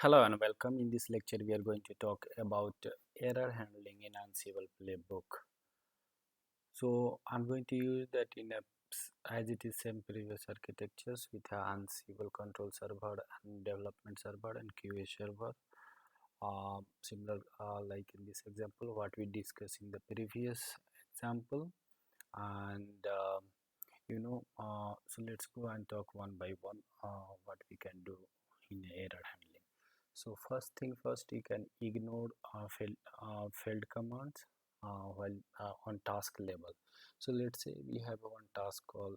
Hello and welcome. In this lecture, we are going to talk about error handling in Ansible Playbook. So I'm going to use that in a as it is same previous architectures with a Ansible control server and development server and QA server. Similar like in this example, what we discussed in the previous example, and so let's go and talk one by one what we can do in error handling. So first thing first, you can ignore failed commands while on task level. So let's say we have one task called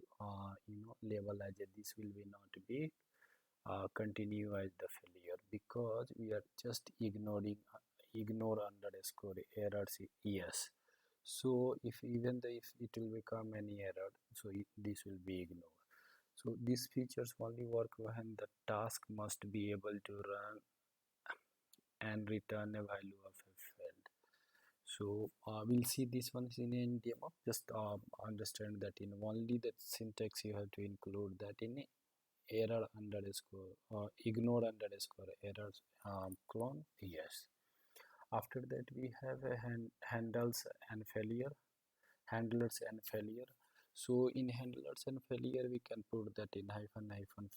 label as a this will be not be continue as the failure because we are just ignoring ignore underscore errors yes. So if even the if it will become any error, so this will be ignored. So these features only work when the task must be able to run and return a value of a failed. So we'll see this one in a demo. Just understand that in only the syntax you have to include that in error underscore ignore underscore errors clone yes. After that we have a handles and failure handlers and failure. So in handlers and failure we can put that in hyphen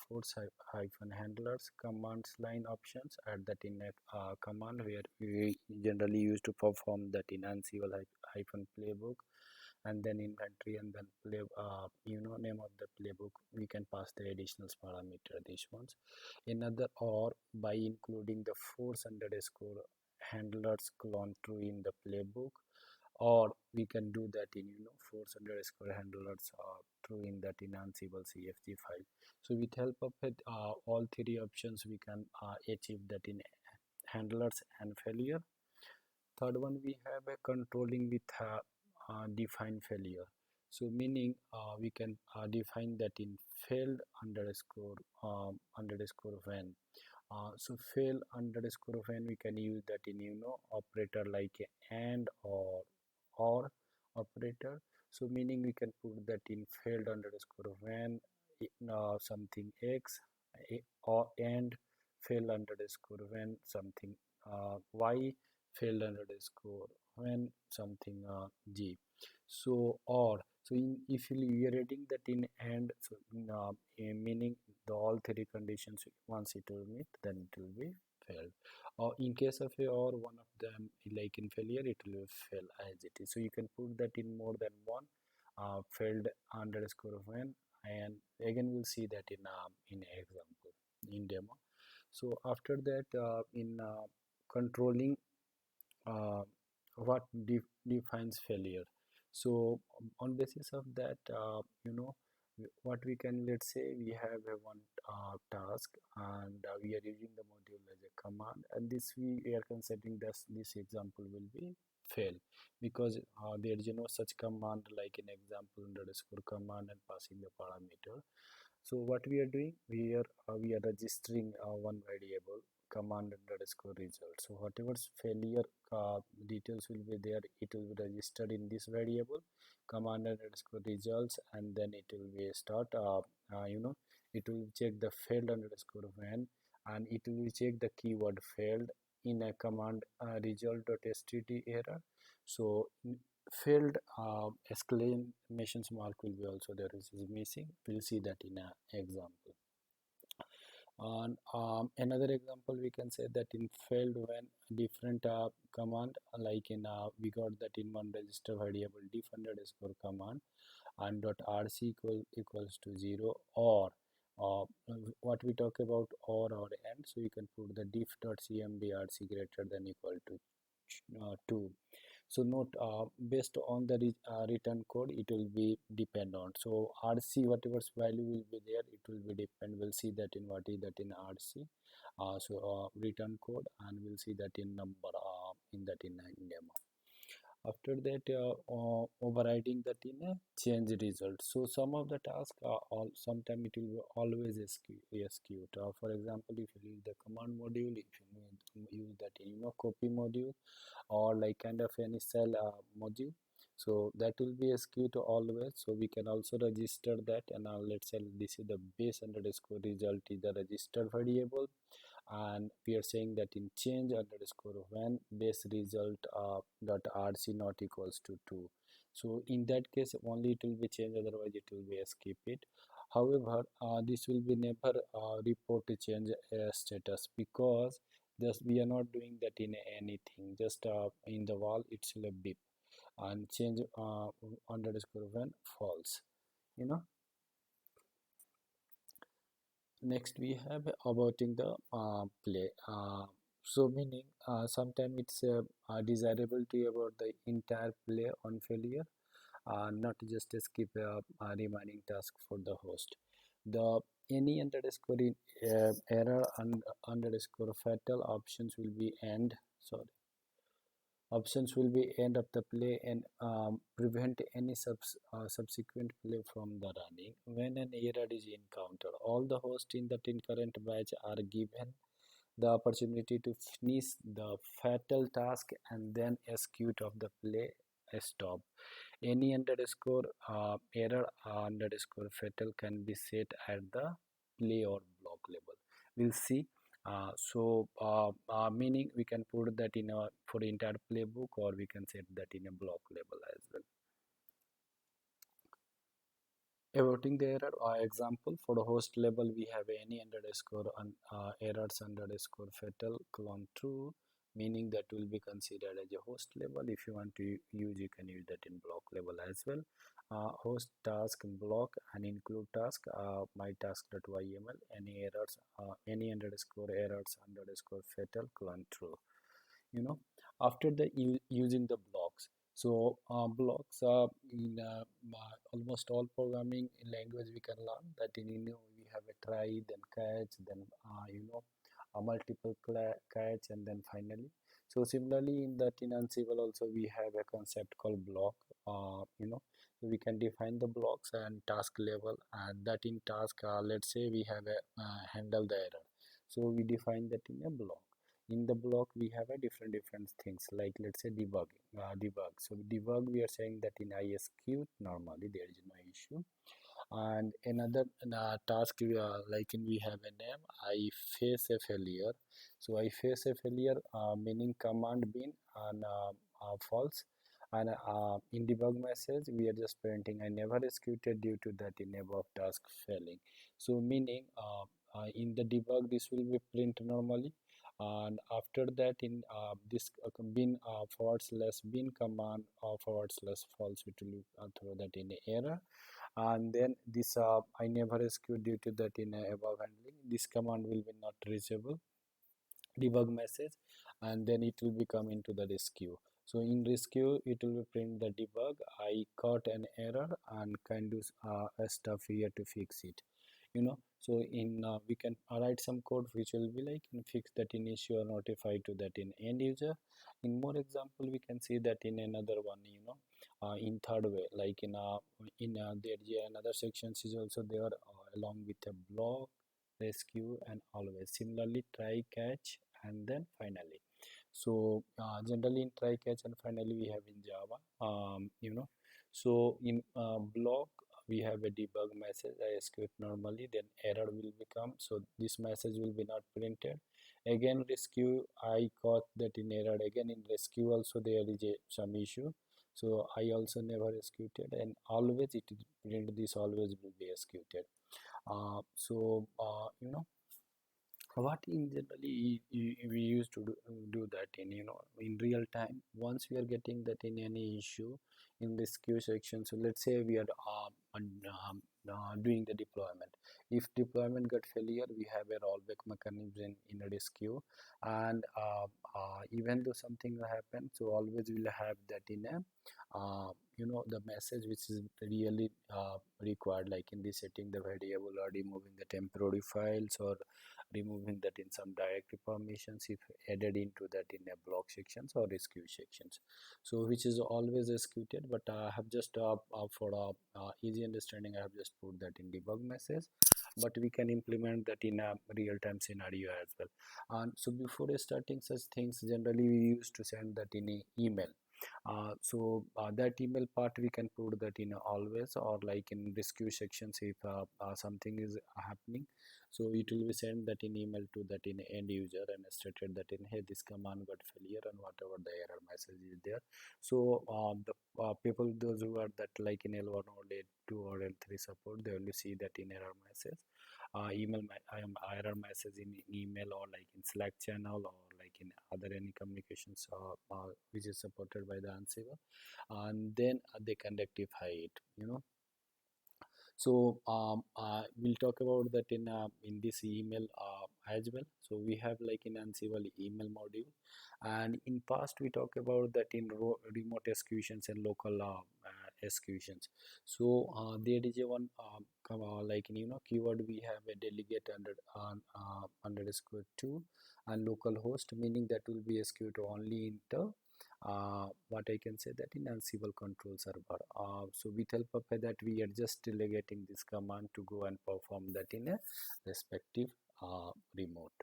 force hyphen handlers commands line options, add that in a command where we generally use to perform that in Ansible hyphen playbook, and then inventory, and then play name of the playbook we can pass the additional parameter these ones. Another, or by including the force underscore handlers clone true in the playbook, or we can do that in force underscore handlers true in that in Ansible CFG file. So with help of it, all three options we can achieve that in handlers and failure. Third one, we have a controlling with define failure. So meaning we can define that in failed underscore when. So fail underscore when we can use that in operator like a and or operator. So meaning we can put that in failed underscore when something x or and fail underscore when something y failed underscore when something g. So or so if we are reading that in and, so meaning the all three conditions once it will meet then it will be failed, or in case of a or one of them like in failure it will fail as it is. So you can put that in more than one failed underscore when, and again we'll see that in example in demo. So after that in controlling uh, what defines failure. So on basis of that what we can, let's say we have a one task, and we are using the module as a command, and this we are considering this example will be fail because there is no such command like in example underscore command and passing the parameter. So what we are doing, we are registering one variable command underscore result. So whatever failure details will be there, it will be registered in this variable command underscore results, and then it will be start it will check the failed underscore when, and it will check the keyword failed in a command result.std error. So failed exclamations mark will be also there is missing. We'll see that in an example. And another example we can say that in failed when different command like in we got that in one register variable diff underscore command and dot rc equals to 0, or uh, what we talk about or and, so you can put the diff dot cmd rc greater than equal to 2. So note based on the return code it will be depend on, so rc whatever value will be there it will be depend. We'll see that in what is that in rc return code, and we'll see that in number in that in demo. After that overriding that in a change result. So some of the tasks are all sometime it will be always execute. For example, if you use the command module, if you use that copy module, or like kind of any cell module, so that will be execute always. So we can also register that, and let's say this is the base underscore result is the registered variable, and we are saying that in change underscore when base result dot rc not equals to 2. So in that case only it will be changed, otherwise it will be skip it. However, this will be never report a change status, because just we are not doing that in anything, just in the wall it's a beep and change underscore when false, you know. Next we have aborting the play. So meaning sometimes it's desirable to abort the entire play on failure, not just a skip a remaining task for the host. The any underscore error and underscore fatal options will be end. Sorry, options will be end of the play and prevent any subsequent play from the running. When an error is encountered, all the hosts in the current batch are given the opportunity to finish the fatal task and then execute of the play stop. Any underscore error underscore fatal can be set at the play or block level. We'll see. Meaning we can put that in a for entire playbook, or we can set that in a block level as well. Aborting the error example for the host level, we have any underscore errors underscore fatal clone true, meaning that will be considered as a host level. If you want to use, you can use that in block level as well. Host task block and include task my task.yml, any errors any underscore errors underscore fatal clone true, you know. After the using the blocks, so blocks in almost all programming language we can learn that in, you know, we have a try, then catch, then a multiple catch, and then finally. So similarly in that in Ansible also we have a concept called block, so we can define the blocks and task level, and that in task let's say we have a handle the error, so we define that in a block. In the block we have a different things, like let's say debug. So debug, we are saying that in ISQ normally there is no issue. And another task like in we have a name, I face a failure. So I face a failure meaning command bin and false, and in debug message we are just printing I never executed due to that in above task failing. So meaning in the debug this will be print normally, and after that in this bin forward slash bin command forward slash false, which will throw that in error. And then this I never execute due to that in above handling, this command will be not reachable debug message, and then it will become into the rescue. So in rescue it will print the debug I caught an error and can do stuff here to fix it, you know. So in we can write some code which will be like and fix that in issue or notify to that in end user. In more example we can see that in another one, in third way, like there is another sections is also there along with a block, rescue, and always. Similarly try catch and then finally. So generally in try catch and finally we have in Java, so in block we have a debug message I execute normally, then error will become, so this message will be not printed. Again rescue I caught that in error, again in rescue also there is some issue, so I also never executed, and always it is print this always will be executed. What in generally we used to do that in, in real time, once we are getting that in any issue in this queue section. So let's say we are doing the deployment. If deployment got failure, we have a rollback mechanism in a disk queue, and even though something will happen, so always we'll have that in a the message which is really required, like in the setting the variable or removing the temporary files or removing that in some directory permissions if added into that in a block sections or rescue sections, so which is always executed. But I have just for easy understanding I have just put that in debug message, but we can implement that in a real-time scenario as well. And so before starting such things, generally we used to send that in a email. that email part we can put that in always, or like in rescue sections if something is happening. So it will be sent that in email to that in end user and stated that in, hey, this command got failure and whatever the error message is there. So the people those who are that like in L1 or L2 or L3 support, they only see that in error message, I am error message in email or like in Slack channel or like in other any communications which is supported by the Ansible, and then they can rectify it, you know. So we'll talk about that in this email as well. So we have like in Ansible email module, and in past we talk about that in remote executions and local executions. So there is a one like in, you know, keyword we have a delegate underscore to and local host, meaning that will be executed only in the what I can say that in Ansible control server. So with help of that we are just delegating this command to go and perform that in a respective remote.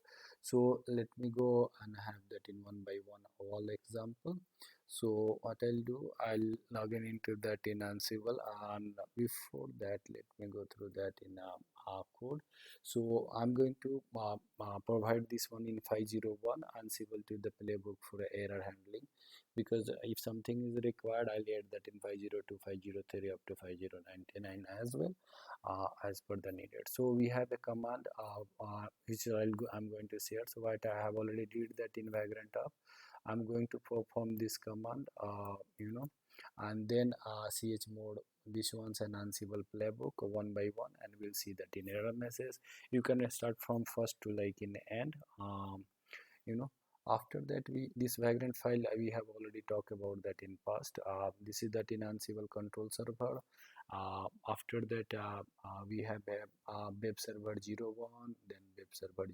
So let me go and have that in one by one all example. So what I'll do, I'll log in into that in Ansible, and before that let me go through that in code. So I'm going to provide this one in 501 Ansible to the playbook for error handling, because if something is required I'll add that in 502, 503 up to 5099 as well, as per the needed. So we have a command which I'm going to share. So what I have already did that in vagrant up, I'm going to perform this command, you know, and then chmod this one's an Ansible playbook one by one, and we'll see that in error message. You can start from first to like in end, you know. After that we this vagrant file we have already talked about that in past. This is that in Ansible control server. After that we have a web server 01, then web server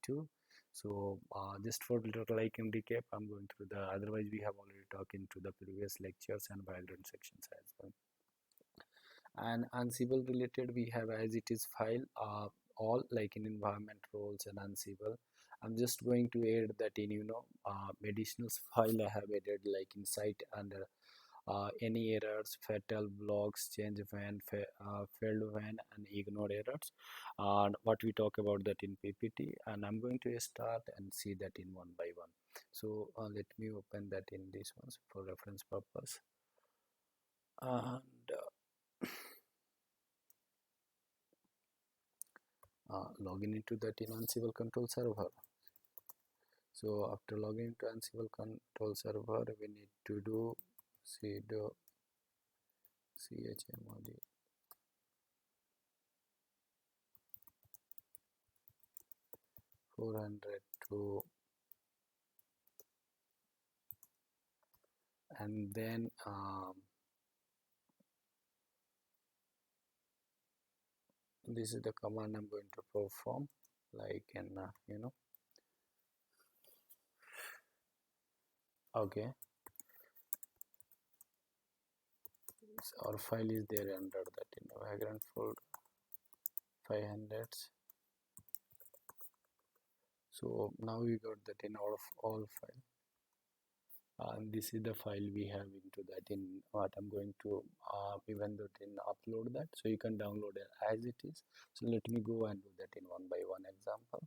02. So just for little like in recap, I'm going through the, otherwise we have already talked into the previous lectures and vagrant sections as well. And Ansible related we have as it is file all like in environment roles and Ansible. I'm just going to add that in, you know, additional file I have added like in site under any errors, fatal blocks, change when, failed when, and ignored errors, and what we talk about that in PPT. And I'm going to start and see that in one by one. So let me open that in this ones for reference purpose, and login into that in Ansible control server. So after logging into Ansible control server, we need to do sudo chmod 402, and then this is the command I'm going to perform, like in you know. Okay, so our file is there under that in vagrant folder 500. So now we got that in our all file, and this is the file we have into that in what I'm going to even though in upload that, so you can download it as it is. So let me go and do that in one by one example.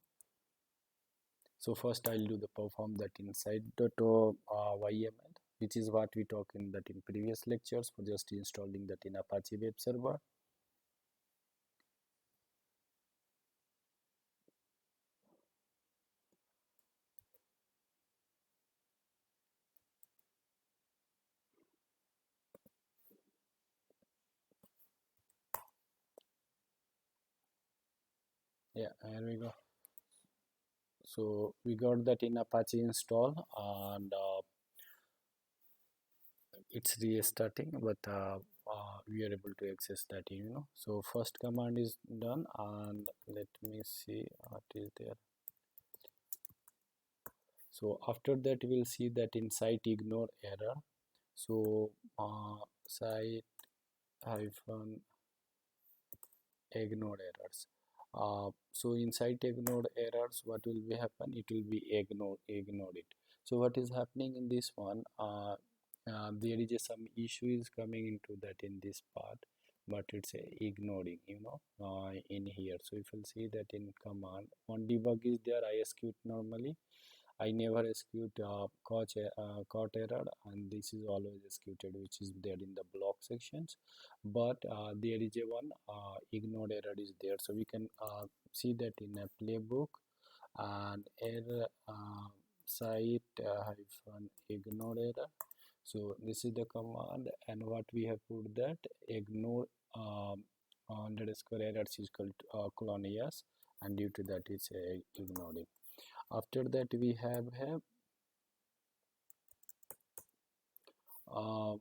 So first I'll do the perform that inside .yml, which is what we talked in that in previous lectures for just installing that in Apache web server. Yeah, here we go. So we got that in Apache install, and it's restarting, but we are able to access that, you know. So first command is done, and let me see what is there. So after that we'll see that in site ignore error. So site hyphen ignored errors. So inside ignored errors, what will be happen? It will be ignored it. So what is happening in this one? there is some issue is coming into that in this part, but it's ignoring, in here. So if you'll see that in command, one debug is there, I execute normally. I never execute caught error, and this is always executed, which is there in the block sections. But there is a one ignored error is there, so we can see that in a playbook and error site hyphen ignored error. So this is the command, and what we have put that ignore underscore errors is called cloudnixiass, and due to that it's ignoring. After that we have uh,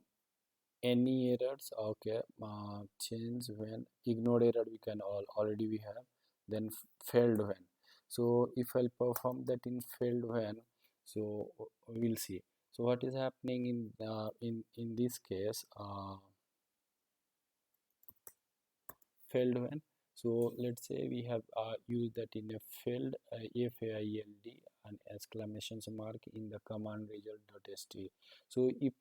any errors. Okay, change when ignored error we can already we have. Then failed when. So if I'll perform that in failed when, so we'll see. So what is happening in this case, failed when. So let's say we have used that in a failed failed and exclamations mark in the command result.st. So if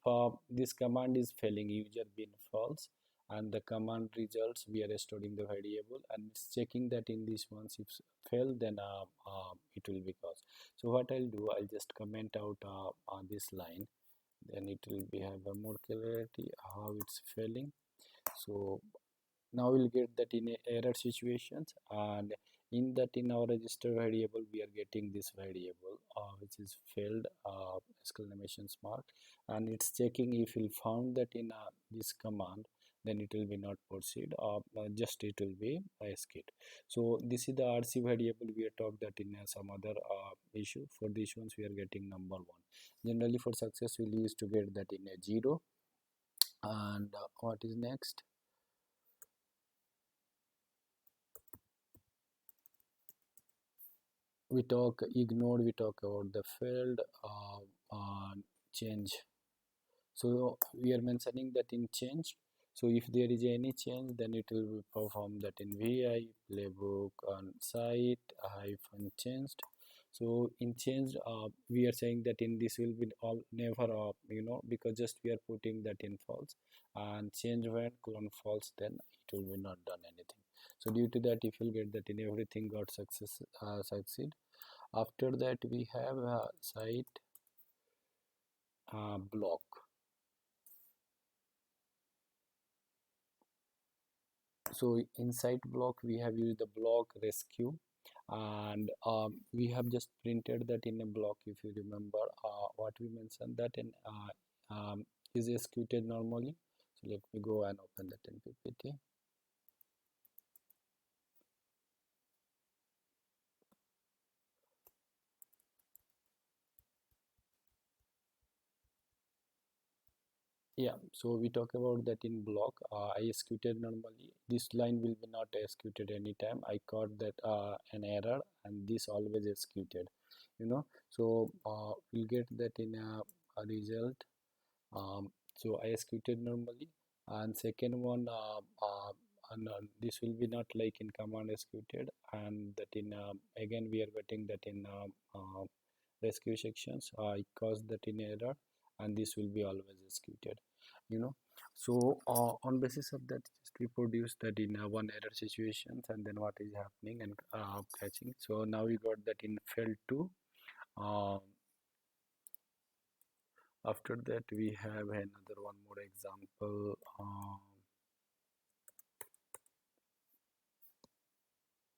this command is failing, user bin false, and the command results we are storing the variable, and it's checking that in this once if fail, then it will be cause. So what I'll do, I'll just comment out on this line, then it will be have a more clarity how it's failing. So now we'll get that in a error situations, and in that in our register variable we are getting this variable which is failed exclamations mark, and it's checking if we found that in this command, then it will be not proceed, just it will be skip. So this is the RC variable. We are talked that in some other issue. For these ones we are getting number 1. Generally for success we'll use to get that in a 0. And what is next, we talk ignored, we talk about the failed change. So we are mentioning that in change, so if there is any change, then it will perform that in vi playbook on site hyphen changed. So in change we are saying that in this will be all never because just we are putting that in false, and change when clone false, then it will be not done anything. So due to that, if you'll get that in everything got succeed. After that we have a site block. So inside block we have used the block rescue, and we have just printed that in a block. If you remember what we mentioned that in is executed normally. So let me go and open that in ppt. Yeah, so we talk about that in block. I executed normally. This line will be not executed anytime. I caught that an error, and this always executed. So we'll get that in a result. So I executed normally, and second one, and this will be not like in command executed, and that in again we are getting that in rescue sections. I caused that in error, and this will be always executed. So on basis of that, just we produce that in one error situations, and then what is happening and catching. So now we got that in failed to. After that we have another one more example,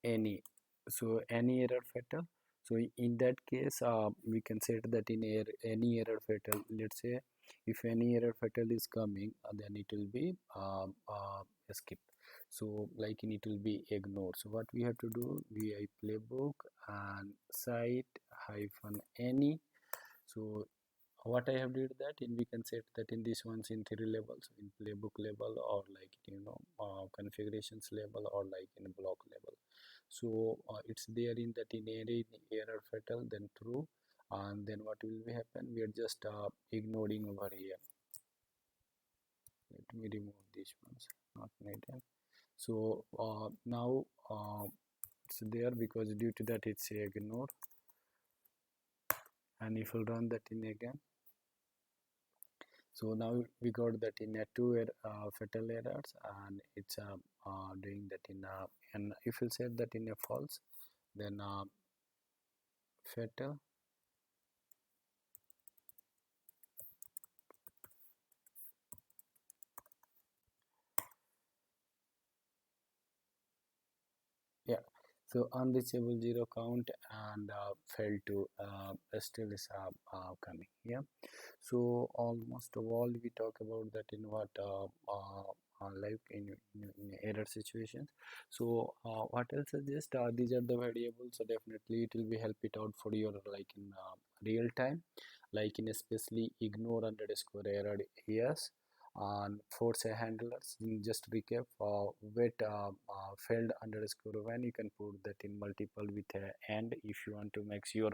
any. So any error fatal. So in that case we can set that in any error fatal. Let's say if any error fatal is coming, then it will be skip. So like it will be ignored. So what we have to do, vi playbook and site hyphen any. So what I have did that in, we can set that in this ones in 3 levels, in playbook level, or like configurations level, or like in block level. So it's there in that in error fatal, then true, and then what will be happen, we are just ignoring over here. Let me remove these ones, not needed. So now it's there because due to that it's ignored, and if we run that in again, So now we got that in a two fatal errors, and it's doing that in and if you set that in a false, then fatal. Yeah, so unreachable zero count and failed to still is coming. Yeah, so almost all we talk about that in what like in error situations. So what else is this? These are the variables. So definitely it will be help it out for your like in real time, like in especially ignore underscore error. Yes. And force a handlers, just recap, wait failed underscore when you can put that in multiple with a and if you want to make sure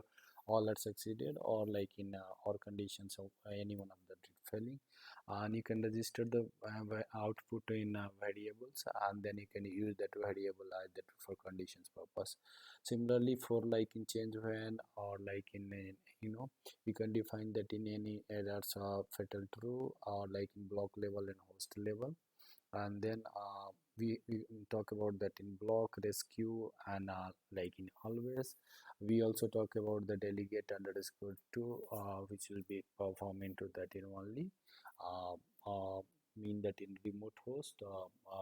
all are succeeded, or like in or conditions of any one of the failing, and you can register the output in variables, and then you can use that variable as that for conditions purpose. Similarly for like in change when, or like in you can define that in any errors fatal true, or like in block level and host level. And then we talk about that in block rescue, and like in always we also talk about the delegate underscore to which will be perform into that in only uh, uh, mean that in remote host,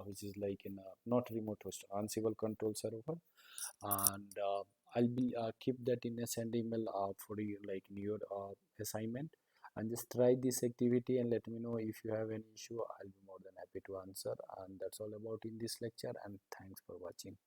which is like in not remote host, Ansible control server. And I'll be keep that in a send email for you like in your assignment, and just try this activity and let me know if you have any issue. I'll be more than happy to answer. And that's all about in this lecture, and thanks for watching.